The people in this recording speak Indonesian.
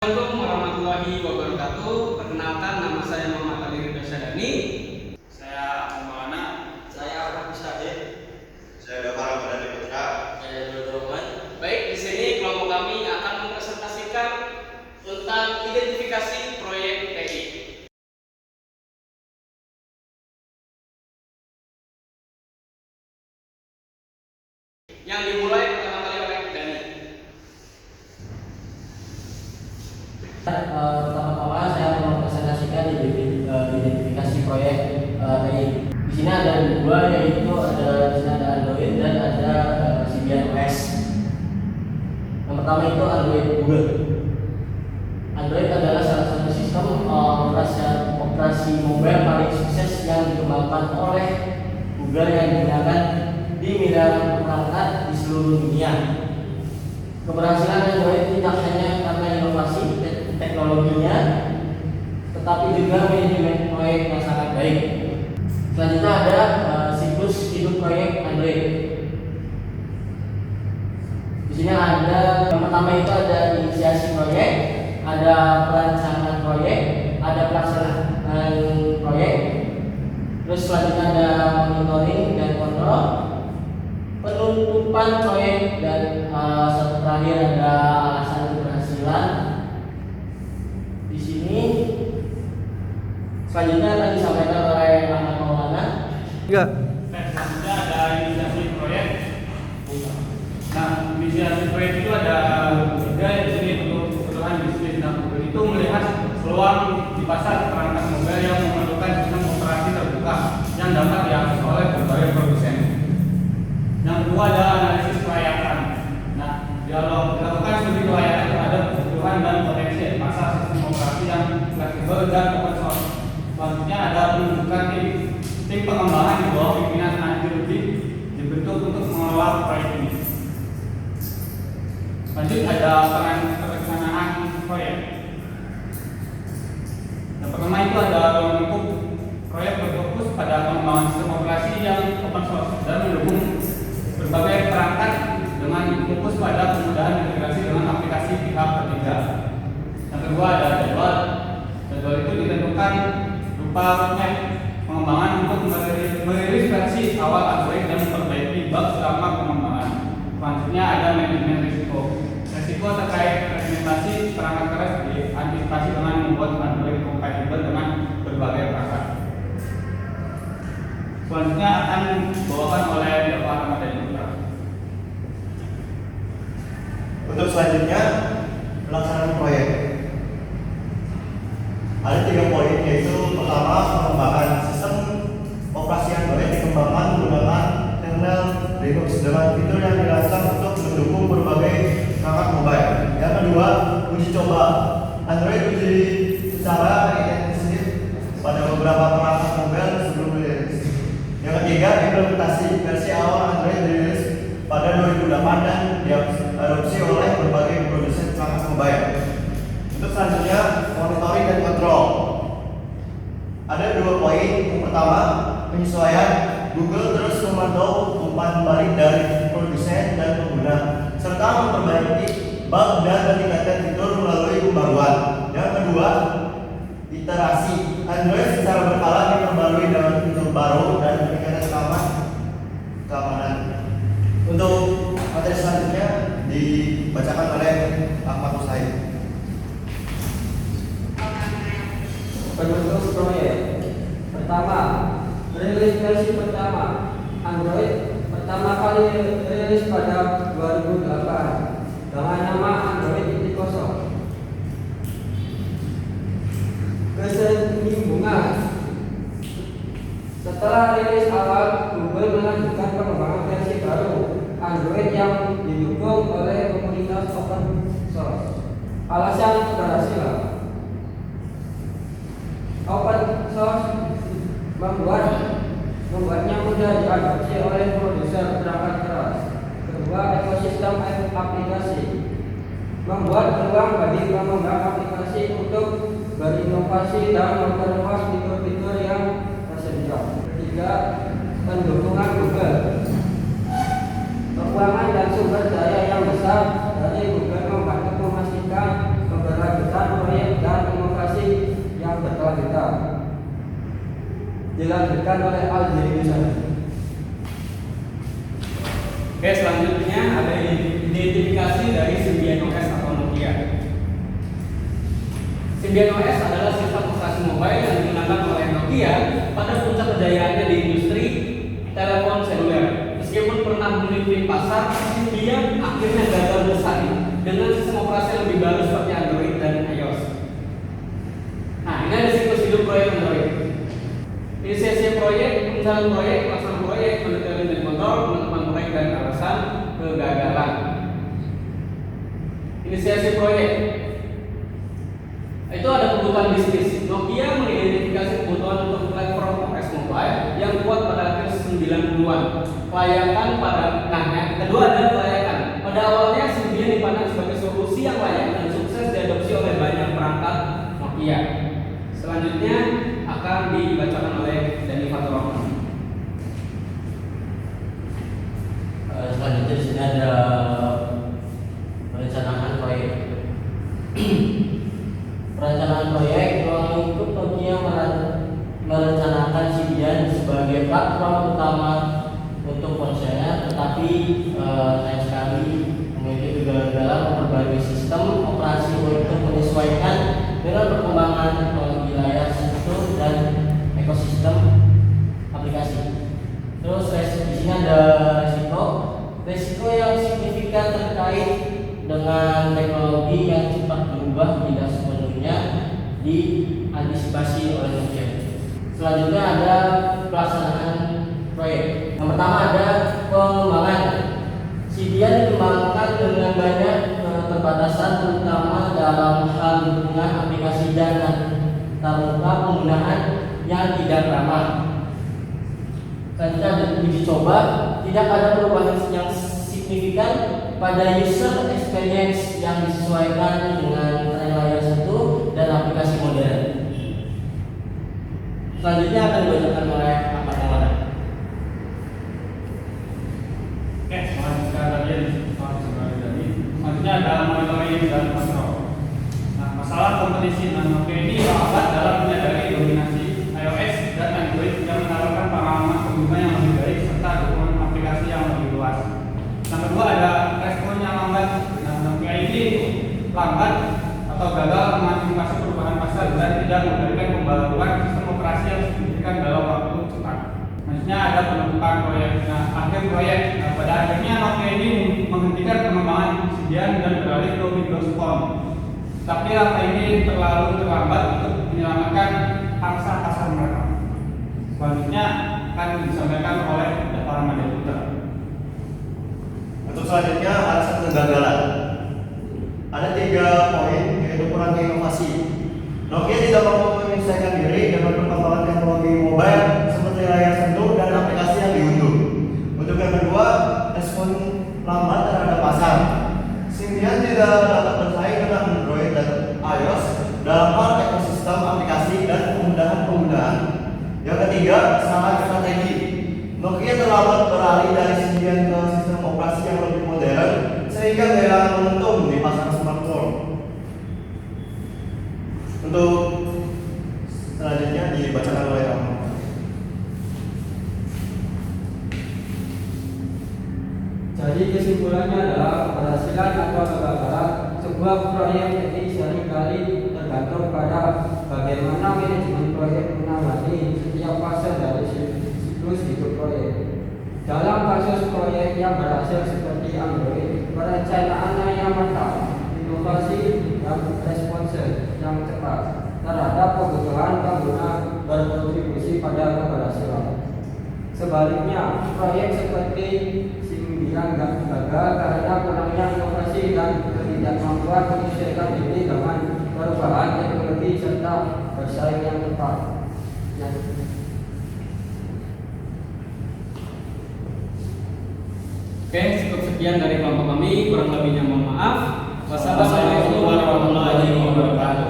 Assalamualaikum warahmatullahi wabarakatuh. Perkenalkan, nama saya Muhammad Ali Ridha Syadani. Saya Maulana. Saya Ahmad Syahid. Saya Dapar Abdul Putra. Saya Dodor Rahman. Baik, di sini kelompok kami akan mempresentasikan tentang identifikasi proyek TI. Yang dimulai pertama kali oleh Dani. Pertama-tama saya mau mempresentasikan identifikasi proyek TI. Di sini ada dua, yaitu di sini ada Android dan ada Symbian OS. Yang pertama itu Android Google. Android adalah salah satu sistem operasi mobile paling sukses yang dikembangkan oleh Google yang digunakan di miliaran perangkat di seluruh dunia. Keberhasilan Android tidak hanya karena inovasi teknologinya, tetapi juga manajemen proyek yang sangat baik. Selanjutnya ada siklus hidup proyek Android. Di sini ada yang pertama itu ada inisiasi proyek, ada perancangan proyek, ada pelaksanaan proyek. Terus selanjutnya ada monitoring dan kontrol, penutupan proyek, dan satu terakhir ada alasan keberhasilan. Di sini selanjutnya akan disampaikan oleh Ahmad Maulana. Selanjutnya ada inisiasi proyek. Nah, inisiasi proyek itu ada tiga di sini untuk kebutuhan bisnis. Nah, itu melihat peluang di pasar perangkat mobile yang memerlukan sistem operasi terbuka yang dapat diakses oleh berbagai produsen. Yang kedua ada analisis kelayakan. Nah, dilakukan studi kelayakan terhadap kebutuhan dan potensi pasar sistem operasi yang fleksibel dan open source. Selanjutnya ada penunjukan tim pengembangan di bawah pimpinan Andi Rudi dibentuk untuk mengelola proyek ini. Lanjut ada perencanaan proyek. Yang pertama itu ada ruang lingkup proyek berfokus pada pengembangan sistem operasi yang open source dan mendukung berbagai perangkat dengan fokus pada kemudahan integrasi dengan aplikasi pihak ketiga. Yang kedua ada jadwal. Jadwal itu ditentukan berupa roadmap pengembangan untuk merilis versi awal Android dan memperbaiki bug selama pengembangan. Selanjutnya ada manajemen risiko. Risiko terkait implementasi perangkat keras diantisipasi dengan membuat Android kompatibel dengan berbagai perangkat. Selanjutnya akan dibawakan oleh Bapak Ahmad Putra. Untuk selanjutnya pelaksanaan proyek. Ada 3 poin, yaitu pertama pengembangan sistem operasi Android dikembangkan menggunakan kernel Linux dengan fitur yang dirancang untuk mendukung berbagai perangkat mobile. Yang kedua, uji coba. Android uji secara intensif pada beberapa perangkat mobile sebelum rilis. Yang ketiga, implementasi. Versi awal Android dirilis pada 2008 dan diadopsi oleh berbagai produsen perangkat mobile. Untuk selanjutnya, monitoring dan kontrol. Ada 2 poin. Yang pertama, penyesuaian. Google terus memantau umpan balik dari produsen dan pengguna, serta memperbaiki bug dan meningkatkan fitur melalui pembaruan. Yang kedua, iterasi. Android secara berkala diperbarui dengan fitur baru dan meningkatkan keamanan. Untuk materi selanjutnya dibacakan oleh Ahmad Musaid. Penutup proyek. Pertama, rilis versi pertama. Android pertama kali rilis pada 2008 dengan nama Android 0. Keseimbangan. Setelah rilis awal, Google melanjutkan pengembangan versi baru Android yang didukung oleh komunitas open source. Alasan keberhasilan. Open source membuatnya mudah diadopsi oleh produser perangkat keras. Kedua, ekosistem aplikasi membuat peluang bagi pengembang aplikasi untuk berinovasi dan memperluas fitur-fitur yang tersedia. Ketiga, pendukungan Google. Keuangan dan sumber daya yang besar dari Google membantu memastikan keberlanjutan dilanjutkan oleh Al-Jiri Sana. Oke, selanjutnya ada identifikasi dari Symbian OS atau Nokia. Symbian OS adalah sistem operasi mobile yang digunakan oleh Nokia pada puncak kejayaannya di industri telepon seluler. Meskipun pernah memimpin pasar, Symbian akhirnya gagal bersaing dengan sistem operasi yang lebih baru seperti Android dan iOS. Nah, ini ada siklus hidup proyek Android. Inisiasi proyek, perencanaan proyek, pelaksanaan proyek, penelitian dan kontrol, penetapan proyek dan alasan kegagalan. Inisiasi proyek itu ada kebutuhan bisnis. Nokia mengidentifikasi kebutuhan untuk platform OS mobile yang kuat pada akhir 90-an. Kelayakan pada, yang kedua adalah kelayakan. Pada awalnya Symbian dipandang sebagai solusi yang layak dan sukses diadopsi oleh banyak perangkat Nokia. Selanjutnya akan dibacakan oleh Dani Fatur Rahman. Selanjutnya di sini ada perencanaan proyek. Perencanaan proyek ruang lingkup Nokia merencanakan Symbian sebagai platform utama untuk ponselnya, tetapi sayang sekali memiliki kegagalan memperbarui sistem operasi untuk menyesuaikan dengan perkembangan teknologi layar sentuh dan ekosistem aplikasi. Terus di sini ada resiko yang signifikan terkait dengan teknologi yang cepat berubah tidak sepenuhnya diantisipasi oleh Nokia. Selanjutnya ada pelaksanaan proyek. Yang pertama ada pengembangan. Symbian dikembangkan dengan banyak keterbatasan, terutama dalam hal lingkungan aplikasi dan taruna penggunaan yang tidak ramah. Selanjutnya ada uji coba. Tidak ada perubahan yang signifikan pada user experience yang disesuaikan dengan tren layar sentuh dan aplikasi modern. Selanjutnya akan dibacakan oleh Ahmad Maulana. Oke, selanjutnya ada monitoring dan kontrol. Nah, masalah kompetisi dan Nokia ini terlambat dalam menyadari dominasi iOS dan Android yang menawarkan pengalaman pengguna yang lebih baik serta dukungan aplikasi yang lebih luas. Yang kedua ada respon yang lambat. Nah, Nokia ini lambat atau gagal mengantisipasi perubahan pasar dan tidak memberikan pembaruan sistem operasi yang signifikan dalam waktu cepat. Selanjutnya ada penutupan proyek. Nah, akhir proyek. Nah, pada akhirnya Nokia ini menghentikan pengembangan Symbian dan beralih ke Windows Phone. Tapi langkah ini terlalu terlambat untuk menyelamatkan pangsa pasar mereka. Selanjutnya akan disampaikan oleh para Putra. Untuk selanjutnya alasan kegagalan. Ada 3 poin, yaitu kurangnya inovasi. Nokia tidak mampu menyelesaikan diri dengan perkembangan teknologi mobile seperti layar sentuh dan aplikasi yang diunduh. Untuk yang kedua, respon lambat terhadap pasar. Symbian tidak dapat bersaing dengan Android dan iOS dalam hal ekosistem aplikasi dan kemudahan penggunaan. Yang ketiga, salah strategi. Nokia terlambat beralih dari Symbian ke sistem operasi yang lebih modern sehingga kehilangan momentum di pasar smartphone. Untuk selanjutnya dibacakan oleh kamu. Jadi kesimpulannya adalah keberhasilan atau kegagalan sebuah proyek ini seringkali tergantung pada bagaimana manajemen proyek menangani setiap fase dari siklus hidup proyek. Dalam kasus proyek yang berhasil seperti Android, perencanaannya yang matang, inovasi dan responsif yang cepat terhadap kebutuhan pengguna berkontribusi pada keberhasilan. Sebaliknya, proyek seperti Symbian gagal karena kurangnya inovasi dan ketidakmampuan menyesuaikan diri dengan perubahan teknologi serta bersaing yang tepat. Oke, cukup sekian dari kelompok kami. Kurang lebihnya mohon maaf. Wassalamualaikum warahmatullahi wabarakatuh.